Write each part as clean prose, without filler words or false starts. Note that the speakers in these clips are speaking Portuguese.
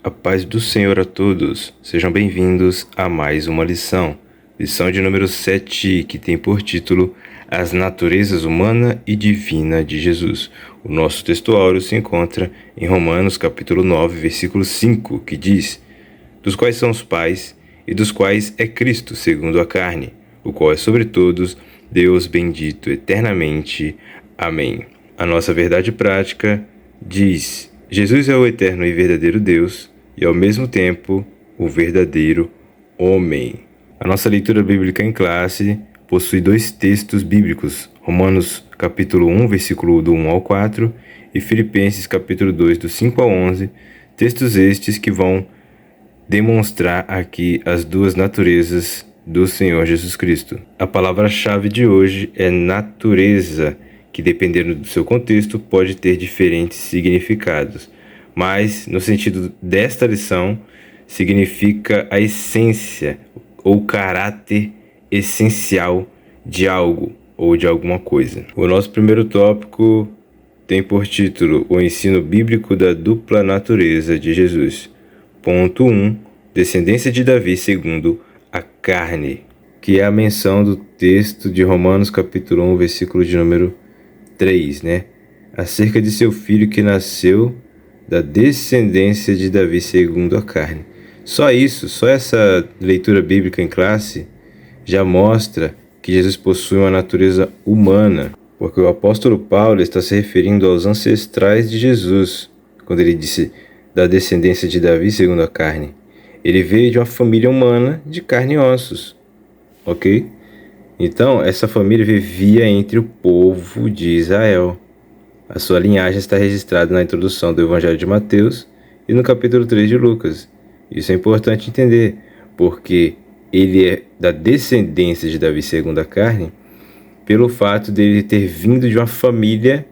A paz do Senhor a todos. Sejam bem-vindos a mais uma lição. Lição de número 7, que tem por título As Naturezas Humana e Divina de Jesus. O nosso texto áureo se encontra em Romanos capítulo 9, versículo 5, que diz: dos quais são os pais, e dos quais é Cristo, segundo a carne, o qual é sobre todos, Deus bendito eternamente. Amém. A nossa verdade prática diz: Jesus é o eterno e verdadeiro Deus, e ao mesmo tempo o verdadeiro homem. A nossa leitura bíblica em classe possui dois textos bíblicos, Romanos capítulo 1, versículo do 1 ao 4 e Filipenses capítulo 2, do 5 ao 11, textos estes que vão demonstrar aqui as duas naturezas do Senhor Jesus Cristo. A palavra-chave de hoje é natureza, que dependendo do seu contexto pode ter diferentes significados. Mas, no sentido desta lição, significa a essência ou caráter essencial de algo ou de alguma coisa. O nosso primeiro tópico tem por título o ensino bíblico da dupla natureza de Jesus. Ponto 1. Descendência de Davi segundo a carne, que é a menção do texto de Romanos capítulo 1, versículo de número 3, acerca de seu filho que nasceu da descendência de Davi segundo a carne. Só isso, só essa leitura bíblica em classe já mostra que Jesus possui uma natureza humana, porque o apóstolo Paulo está se referindo aos ancestrais de Jesus, quando ele disse da descendência de Davi segundo a carne. Ele veio de uma família humana de carne e ossos, ok? Então, essa família vivia entre o povo de Israel. A sua linhagem está registrada na introdução do Evangelho de Mateus e no capítulo 3 de Lucas. Isso é importante entender, porque ele é da descendência de Davi segundo a carne, pelo fato dele ter vindo de uma família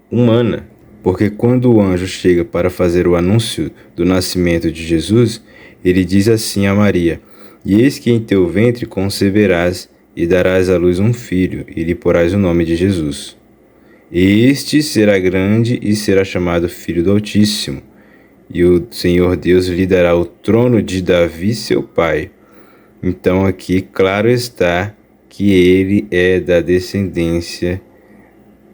humana. Porque quando o anjo chega para fazer o anúncio do nascimento de Jesus, ele diz assim a Maria: e eis que em teu ventre conceberás e darás à luz um filho, e lhe porás o nome de Jesus. Este será grande e será chamado Filho do Altíssimo, e o Senhor Deus lhe dará o trono de Davi seu pai. Então aqui claro está que ele é da descendência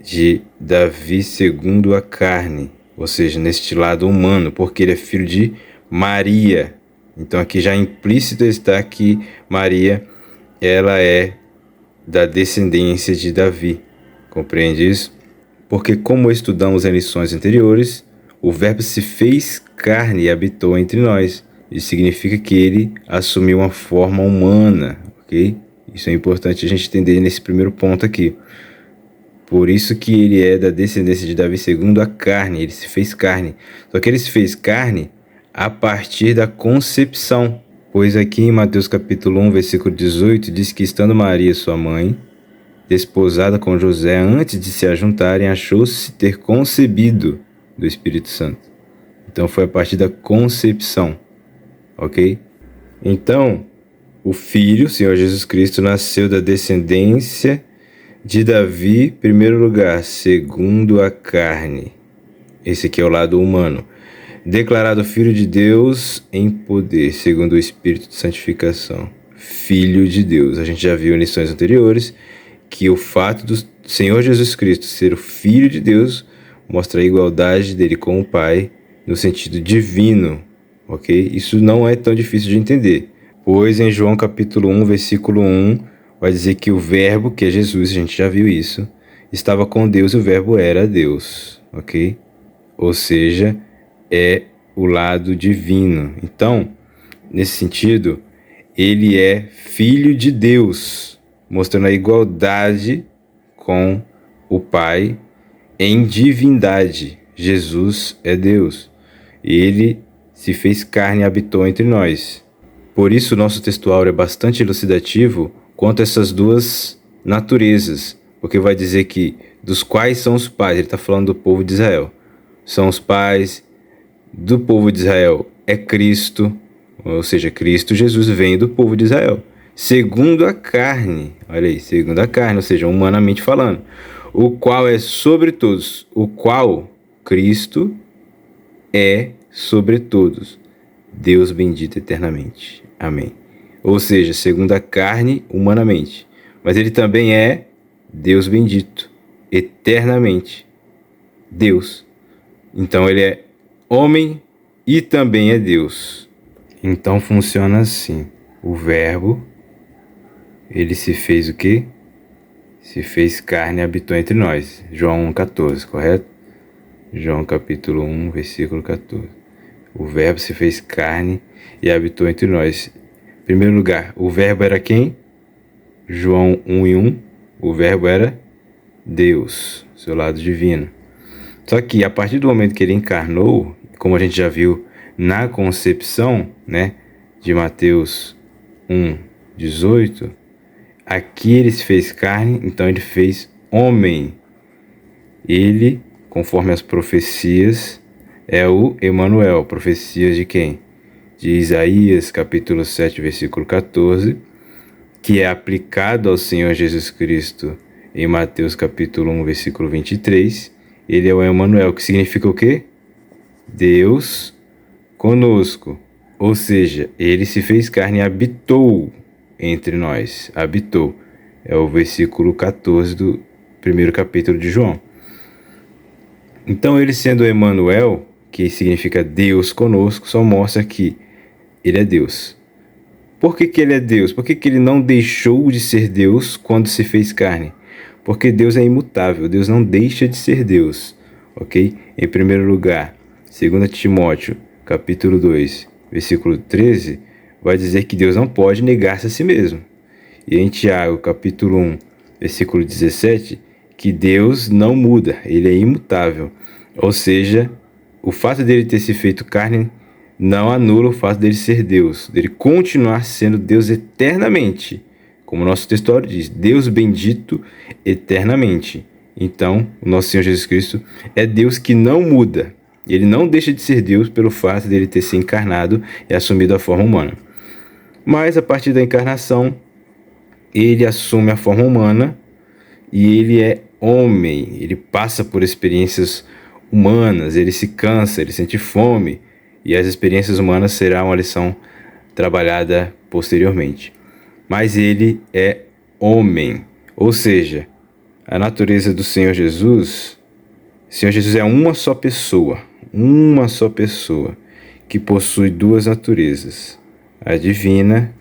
de Davi segundo a carne, ou seja, neste lado humano, porque ele é filho de Maria. Então aqui já implícito está que Maria, ela é da descendência de Davi. Compreende isso? Porque, como estudamos em lições anteriores, o verbo se fez carne e habitou entre nós. Isso significa que ele assumiu uma forma humana, ok? Isso é importante a gente entender nesse primeiro ponto aqui. Por isso que ele é da descendência de Davi segundo a carne, ele se fez carne. Só que ele se fez carne a partir da concepção. Pois aqui em Mateus capítulo 1, versículo 18, diz que estando Maria, sua mãe, desposada com José, antes de se ajuntarem, achou-se ter concebido do Espírito Santo. Então foi a partir da concepção, ok? Então, o Filho, o Senhor Jesus Cristo, nasceu da descendência de Davi, em primeiro lugar, segundo a carne. Esse aqui é o lado humano. Declarado Filho de Deus em poder, segundo o Espírito de santificação. Filho de Deus. A gente já viu em lições anteriores que o fato do Senhor Jesus Cristo ser o Filho de Deus mostra a igualdade dele com o Pai no sentido divino, ok? Isso não é tão difícil de entender, pois em João capítulo 1, versículo 1, vai dizer que o verbo, que é Jesus, a gente já viu isso, estava com Deus e o verbo era Deus, ok? Ou seja, é o lado divino. Então, nesse sentido, ele é Filho de Deus, mostrando a igualdade com o Pai em divindade. Jesus é Deus. Ele se fez carne e habitou entre nós. Por isso, o nosso textual é bastante elucidativo quanto a essas duas naturezas, porque vai dizer que dos quais são os pais, ele está falando do povo de Israel. São os pais do povo de Israel, é Cristo, ou seja, Cristo Jesus vem do povo de Israel. Segundo a carne, olha aí, segundo a carne, ou seja, humanamente falando, o qual é sobre todos, o qual Cristo é sobre todos. Deus bendito eternamente. Amém. Ou seja, segundo a carne, humanamente. Mas ele também é Deus bendito, eternamente. Deus. Então ele é homem e também é Deus. Então funciona assim. O verbo, ele se fez o quê? Se fez carne e habitou entre nós. João 1,14, correto? João capítulo 1, versículo 14. O verbo se fez carne e habitou entre nós. Em primeiro lugar, o verbo era quem? João 1:1. O verbo era Deus, seu lado divino. Só que a partir do momento que ele encarnou, como a gente já viu na concepção, né, de Mateus 1:18, aqui ele se fez carne, então ele fez homem. Ele, conforme as profecias, é o Emanuel. Profecias de quem? De Isaías, capítulo 7, versículo 14, que é aplicado ao Senhor Jesus Cristo em Mateus, capítulo 1, versículo 23. Ele é o Emanuel, que significa o quê? Deus conosco. Ou seja, ele se fez carne e habitou entre nós. Habitou. É o versículo 14 do primeiro capítulo de João. Então, ele sendo Emanuel, que significa Deus conosco, só mostra que ele é Deus. Por que ele é Deus? Por que ele não deixou de ser Deus quando se fez carne? Porque Deus é imutável, Deus não deixa de ser Deus, ok? Em primeiro lugar, 2 Timóteo, capítulo 2, versículo 13, vai dizer que Deus não pode negar-se a si mesmo. E em Tiago, capítulo 1, versículo 17, que Deus não muda, ele é imutável. Ou seja, o fato dele ter se feito carne não anula o fato dele ser Deus, dele continuar sendo Deus eternamente. Como o nosso textuário diz, Deus bendito eternamente. Então, o nosso Senhor Jesus Cristo é Deus que não muda. Ele não deixa de ser Deus pelo fato dele ter se encarnado e assumido a forma humana. Mas, a partir da encarnação, ele assume a forma humana e ele é homem. Ele passa por experiências humanas, ele se cansa, ele sente fome. E as experiências humanas serão uma lição trabalhada posteriormente. Mas ele é homem, ou seja, a natureza do Senhor Jesus é uma só pessoa, que possui duas naturezas, a divina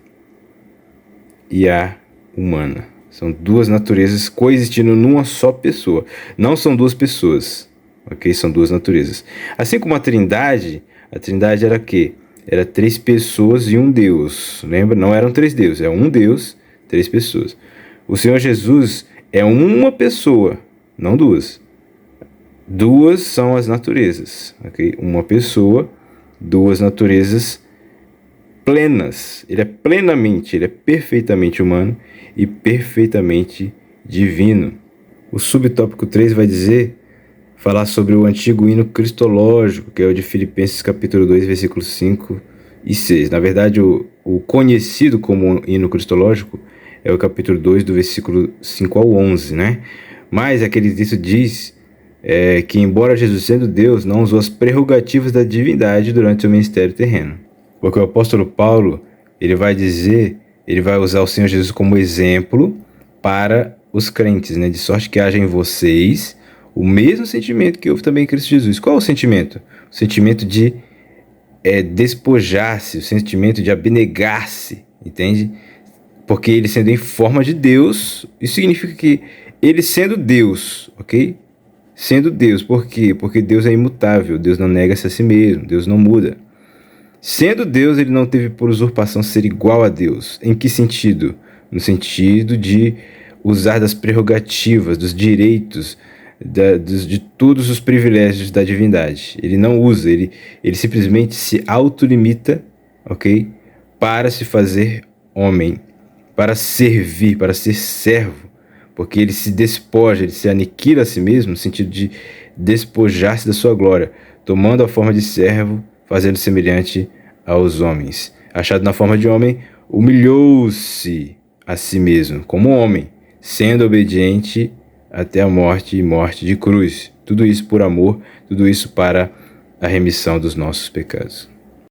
e a humana. São duas naturezas coexistindo numa só pessoa. Não são duas pessoas, ok? São duas naturezas. Assim como a Trindade era o quê? Era 3 pessoas e um Deus. Lembra? Não eram 3 deuses, é um Deus, 3 pessoas. O Senhor Jesus é uma pessoa, não duas. Duas são as naturezas, ok? Uma pessoa, duas naturezas plenas. Ele é perfeitamente humano e perfeitamente divino. O subtópico 3 vai falar sobre o antigo hino cristológico, que é o de Filipenses capítulo 2, versículos 5 e 6. Na verdade, o conhecido como hino cristológico é o capítulo 2, do versículo 5 ao 11, né? Mas aquele texto diz que, embora Jesus sendo Deus, não usou as prerrogativas da divindade durante seu ministério terreno. Porque o apóstolo Paulo, ele vai usar o Senhor Jesus como exemplo para os crentes, né? De sorte que haja em vocês o mesmo sentimento que houve também em Cristo Jesus. Qual é o sentimento? O sentimento de despojar-se, o sentimento de abnegar-se, entende? Porque ele sendo em forma de Deus, isso significa que ele sendo Deus, ok? Sendo Deus, por quê? Porque Deus é imutável, Deus não nega-se a si mesmo, Deus não muda. Sendo Deus, ele não teve por usurpação ser igual a Deus. Em que sentido? No sentido de usar das prerrogativas, dos direitos, de todos os privilégios da divindade. Ele não usa, ele simplesmente se autolimita, ok? Para se fazer homem, para servir, para ser servo, porque ele se despoja, ele se aniquila a si mesmo, no sentido de despojar-se da sua glória, tomando a forma de servo, fazendo semelhante aos homens. Achado na forma de homem, humilhou-se a si mesmo, como homem, sendo obediente até a morte e morte de cruz. Tudo isso por amor, tudo isso para a remissão dos nossos pecados.